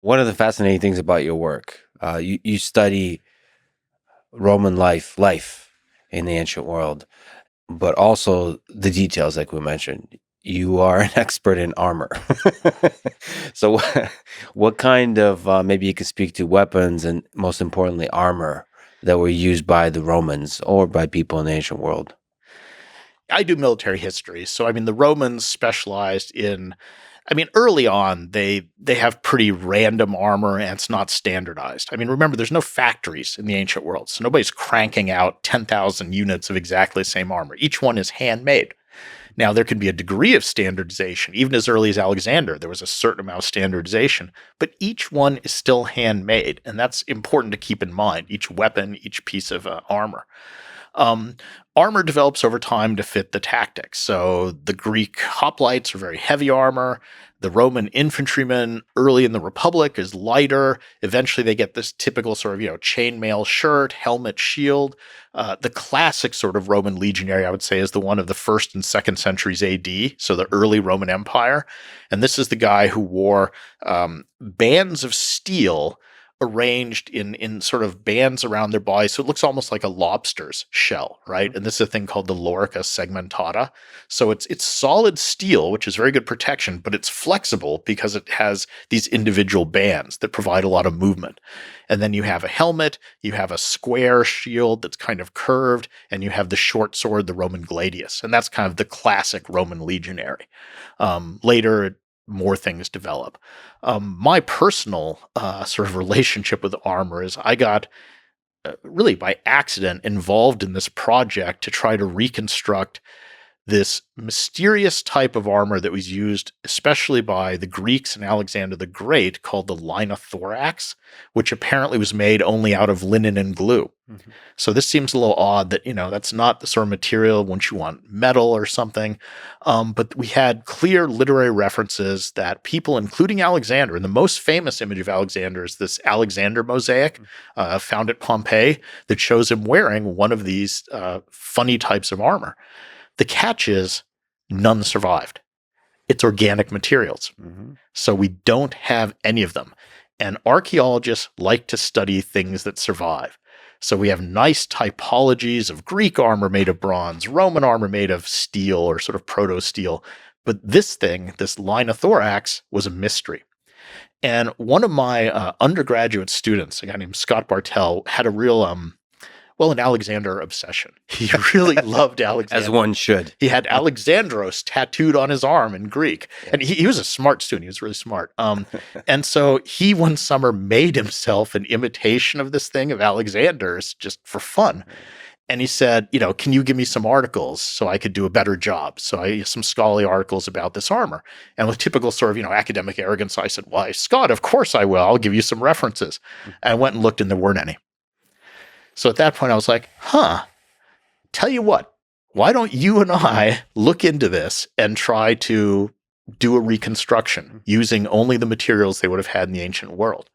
One of the fascinating things about your work, you study Roman life in the ancient world, but also the details, like we mentioned. You are an expert in armor. So, what kind of maybe you could speak to weapons and most importantly armor that were used by the Romans or by people in the ancient world? I do military history. So, I mean, the Romans specialized in, I mean, early on, they have pretty random armor and it's not standardized. I mean, remember, there's no factories in the ancient world. So nobody's cranking out 10,000 units of exactly the same armor. Each one is handmade. Now, there can be a degree of standardization. Even as early as Alexander, there was a certain amount of standardization, but each one is still handmade. And that's important to keep in mind, each weapon, each piece of armor. Um, Armor develops over time to fit the tactics. So the Greek hoplites are very heavy armor. The Roman infantrymen early in the Republic is lighter. Eventually, they get this typical sort of chainmail shirt, helmet, shield. The classic sort of Roman legionary, I would say, is the one of the 1st and 2nd centuries AD, so the early Roman Empire. And this is the guy who wore bands of steel arranged in sort of bands around their body. So it looks almost like a lobster's shell, right? And this is a thing called the lorica segmentata. So it's solid steel, which is very good protection, but it's flexible because it has these individual bands that provide a lot of movement. And then you have a helmet, you have a square shield that's kind of curved, and you have the short sword, the Roman gladius. And that's kind of the classic Roman legionary. Later, more things develop. My personal sort of relationship with armor is I got really by accident involved in this project to try to reconstruct this mysterious type of armor that was used especially by the Greeks and Alexander the Great called the Linothorax, which apparently was made only out of linen and glue. Mm-hmm. So this seems a little odd that, that's not the sort of material once you want metal or something. But we had clear literary references that people, including Alexander, and the most famous image of Alexander is this Alexander mosaic found at Pompeii that shows him wearing one of these funny types of armor. The catch is none survived. It's organic materials. Mm-hmm. So we don't have any of them. And archaeologists like to study things that survive. So we have nice typologies of Greek armor made of bronze, Roman armor made of steel or sort of proto-steel. But this thing, this Linothorax, was a mystery. And one of my undergraduate students, a guy named Scott Bartell, had a real an Alexander obsession. He really loved Alexander. As one should. He had Alexandros tattooed on his arm in Greek. And he was a smart student. He was really smart. And so he one summer made himself an imitation of this thing of Alexander's just for fun. And he said, can you give me some articles so I could do a better job? So I some scholarly articles about this armor. And with typical sort of, academic arrogance, I said, why, Scott, of course I will. I'll give you some references. And I went and looked and there weren't any. So at that point, I was like, tell you what, why don't you and I look into this and try to do a reconstruction using only the materials they would have had in the ancient world?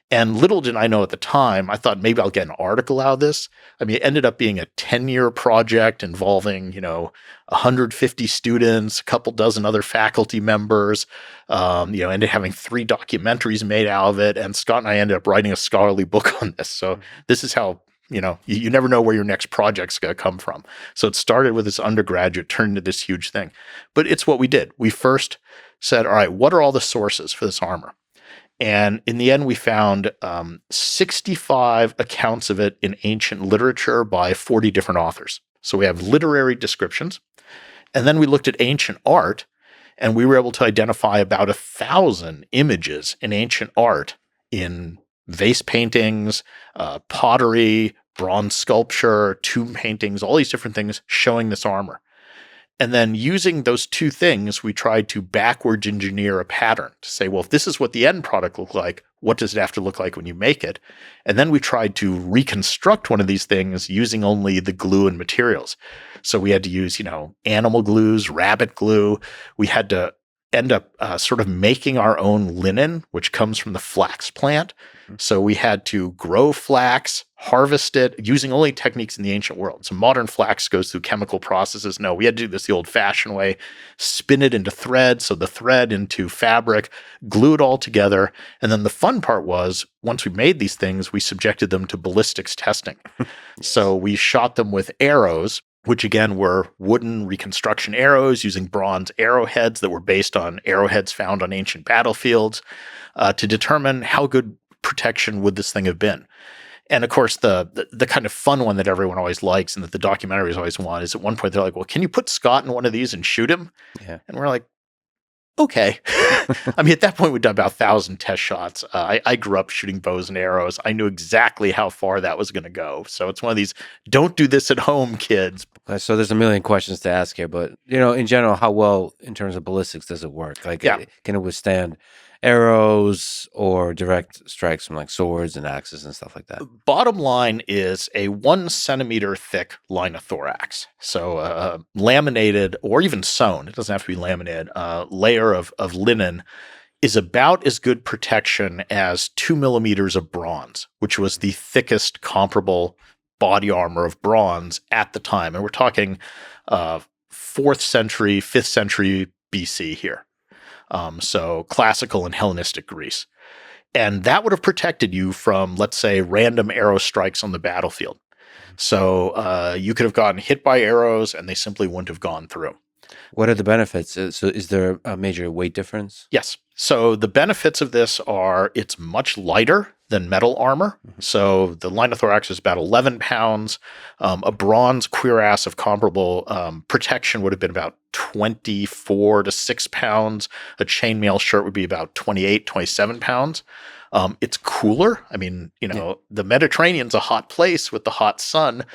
And little did I know at the time, I thought maybe I'll get an article out of this. I mean, it ended up being a 10-year project involving, 150 students, a couple dozen other faculty members, ended up having 3 documentaries made out of it. And Scott and I ended up writing a scholarly book on this. So this is how, you never know where your next project's going to come from. So it started with this undergraduate, turned into this huge thing. But it's what we did. We first said, all right, what are all the sources for this armor? And in the end, we found 65 accounts of it in ancient literature by 40 different authors. So we have literary descriptions. And then we looked at ancient art, and we were able to identify about 1,000 images in ancient art in vase paintings, pottery, bronze sculpture, tomb paintings, all these different things showing this armor. And then using those 2 things, we tried to backwards engineer a pattern to say, well, if this is what the end product looked like, what does it have to look like when you make it? And then we tried to reconstruct one of these things using only the glue and materials. So we had to use, animal glues, rabbit glue. We had to end up sort of making our own linen, which comes from the flax plant. So we had to grow flax, harvest it using only techniques in the ancient world. So modern flax goes through chemical processes. No, we had to do this the old-fashioned way, spin it into thread, so the thread into fabric, glue it all together. And then the fun part was, once we made these things, we subjected them to ballistics testing. So we shot them with arrows, which again were wooden reconstruction arrows using bronze arrowheads that were based on arrowheads found on ancient battlefields to determine how good protection would this thing have been. And of course, the kind of fun one that everyone always likes and that the documentaries always want is at one point they're like, well, can you put Scott in one of these and shoot him? Yeah. And we're like, okay. I mean, at that point, we'd done about 1,000 test shots. I grew up shooting bows and arrows. I knew exactly how far that was going to go. So it's one of these, don't do this at home, kids. So there's a million questions to ask here, but in general, how well in terms of ballistics does it work? Like, can it withstand arrows or direct strikes from like swords and axes and stuff like that? Bottom line is a 1 centimeter thick linothorax. So laminated or even sewn, it doesn't have to be laminated, layer of linen is about as good protection as 2 millimeters of bronze, which was the thickest comparable body armor of bronze at the time. And we're talking 4th century, 5th century BC here. So classical and Hellenistic Greece. And that would have protected you from, let's say, random arrow strikes on the battlefield. So you could have gotten hit by arrows and they simply wouldn't have gone through. What are the benefits? So is there a major weight difference? Yes. So the benefits of this are it's much lighter than metal armor. So the linothorax is about 11 pounds. A bronze cuirass of comparable protection would have been about 24 to 6 pounds. A chainmail shirt would be about 28, 27 pounds. It's cooler. I mean, the Mediterranean's a hot place with the hot sun.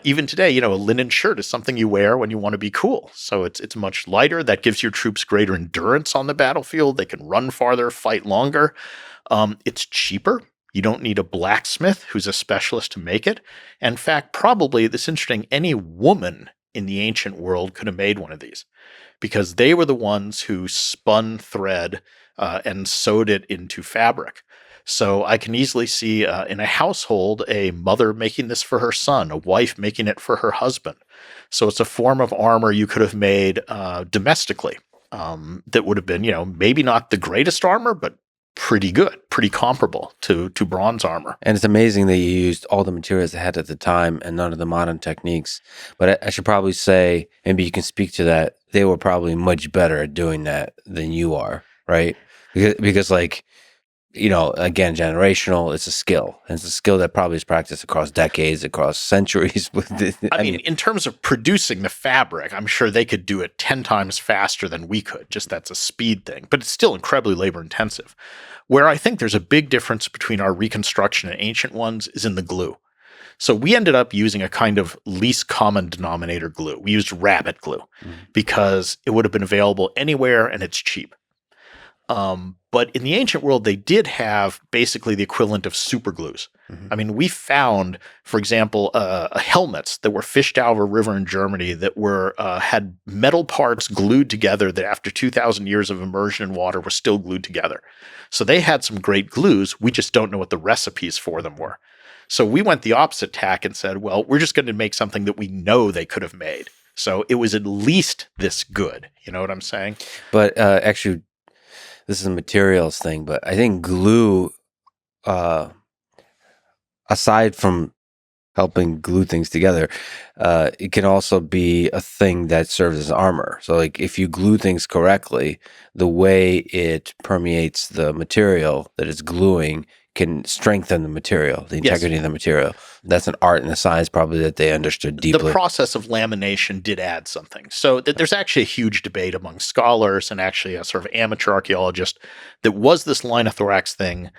Even today, a linen shirt is something you wear when you want to be cool. So it's much lighter. That gives your troops greater endurance on the battlefield. They can run farther, fight longer. It's cheaper. You don't need a blacksmith who's a specialist to make it. In fact, probably, this is interesting, any woman in the ancient world could have made one of these because they were the ones who spun thread and sewed it into fabric. So I can easily see in a household, a mother making this for her son, a wife making it for her husband. So it's a form of armor you could have made domestically that would have been, maybe not the greatest armor, but pretty good, pretty comparable to bronze armor. And it's amazing that you used all the materials they had at the time and none of the modern techniques. But I should probably say, maybe you can speak to that, they were probably much better at doing that than you are, right? Because again, generational, it's a skill. And it's a skill that probably is practiced across decades, across centuries. I mean, in terms of producing the fabric, I'm sure they could do it 10 times faster than we could. Just that's a speed thing. But it's still incredibly labor intensive. Where I think there's a big difference between our reconstruction and ancient ones is in the glue. So we ended up using a kind of least common denominator glue. We used rabbit glue because it would have been available anywhere and it's cheap. But in the ancient world, they did have basically the equivalent of super glues. I mean, we found, for example, helmets that were fished out of a river in Germany that were had metal parts glued together that after 2,000 years of immersion in water were still glued together. So they had some great glues. We just don't know what the recipes for them were. So we went the opposite tack and said, well, we're just going to make something that we know they could have made. So it was at least this good. You know what I'm saying? But actually, this is a materials thing, but I think glue, aside from helping glue things together, it can also be a thing that serves as armor. So like if you glue things correctly, the way it permeates the material that it's gluing can strengthen the material, the integrity of the material. That's an art and a science probably that they understood deeply. The process of lamination did add something. So there's actually a huge debate among scholars and actually a sort of amateur archaeologist that was this linothorax thing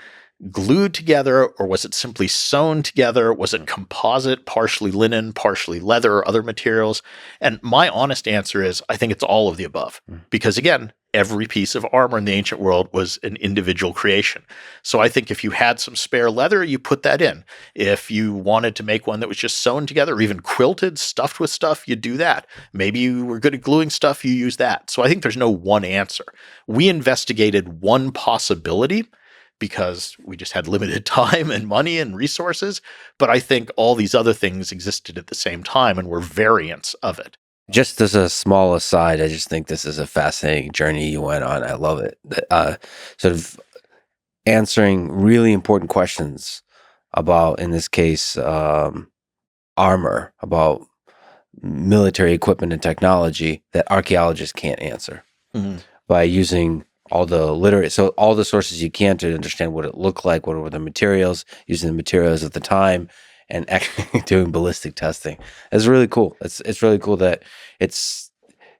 glued together or was it simply sewn together? Was it composite, partially linen, partially leather or other materials? And my honest answer is I think it's all of the above because again, every piece of armor in the ancient world was an individual creation. So I think if you had some spare leather, you put that in. If you wanted to make one that was just sewn together or even quilted, stuffed with stuff, you do that. Maybe you were good at gluing stuff, you use that. So I think there's no one answer. We investigated one possibility because we just had limited time and money and resources. But I think all these other things existed at the same time and were variants of it. Just as a small aside, I just think this is a fascinating journey you went on. I love it. Sort of answering really important questions about, in this case, armor, about military equipment and technology that archaeologists can't answer by using all the sources you can to understand what it looked like, what were the materials, using the materials at the time, and actually doing ballistic testing. It's really cool. It's really cool that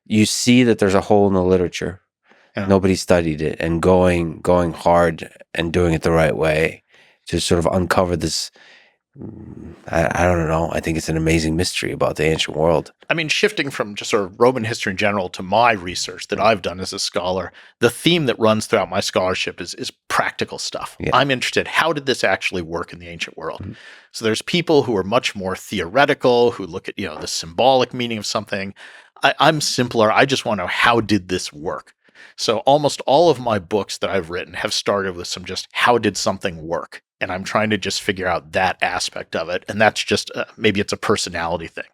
you see that there's a hole in the literature. Yeah. Nobody studied it, and going hard and doing it the right way to sort of uncover this. I don't know. I think it's an amazing mystery about the ancient world. I mean, shifting from just sort of Roman history in general to my research that I've done as a scholar, the theme that runs throughout my scholarship is practical stuff. Yeah. I'm interested, how did this actually work in the ancient world? Mm-hmm. So there's people who are much more theoretical, who look at, the symbolic meaning of something. I'm simpler. I just want to know, how did this work? So almost all of my books that I've written have started with some just, how did something work? And I'm trying to just figure out that aspect of it. And that's just, maybe it's a personality thing.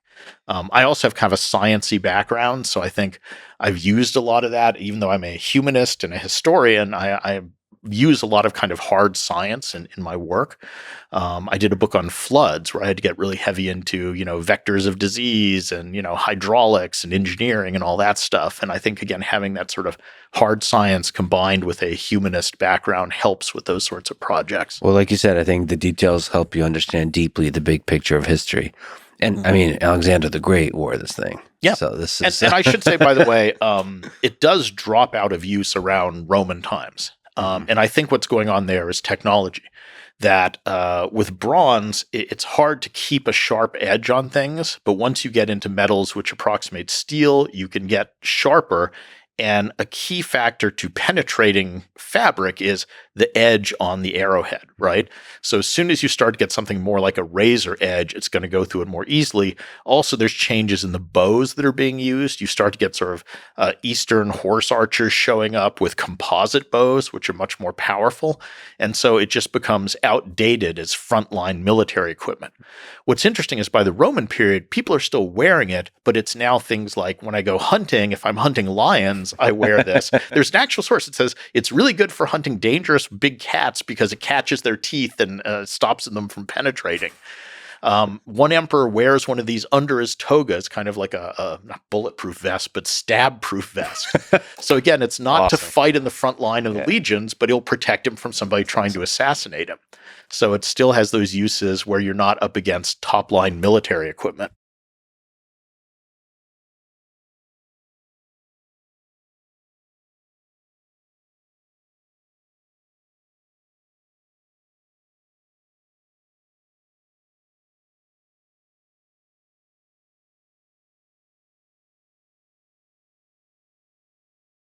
I also have kind of a sciencey background. So I think I've used a lot of that, even though I'm a humanist and a historian, I use a lot of kind of hard science in my work. I did a book on floods where I had to get really heavy into, vectors of disease and, hydraulics and engineering and all that stuff. And I think, again, having that sort of hard science combined with a humanist background helps with those sorts of projects. Well, like you said, I think the details help you understand deeply the big picture of history. And I mean, Alexander the Great wore this thing. Yeah. So this is, and I should say, by the way, it does drop out of use around Roman times. And I think what's going on there is technology. That with bronze, it's hard to keep a sharp edge on things. But once you get into metals which approximate steel, you can get sharper. And a key factor to penetrating fabric is the edge on the arrowhead, right? So as soon as you start to get something more like a razor edge, it's going to go through it more easily. Also, there's changes in the bows that are being used. You start to get sort of Eastern horse archers showing up with composite bows, which are much more powerful. And so it just becomes outdated as frontline military equipment. What's interesting is by the Roman period, people are still wearing it, but it's now things like when I go hunting, if I'm hunting lions, I wear this. There's an actual source that says it's really good for hunting dangerous big cats because it catches their teeth and stops them from penetrating. One emperor wears one of these under his toga. It's kind of like a not bulletproof vest, but stab-proof vest. So again, it's not to fight in the front line of the legions, but it'll protect him from somebody trying to assassinate him. So it still has those uses where you're not up against top-line military equipment.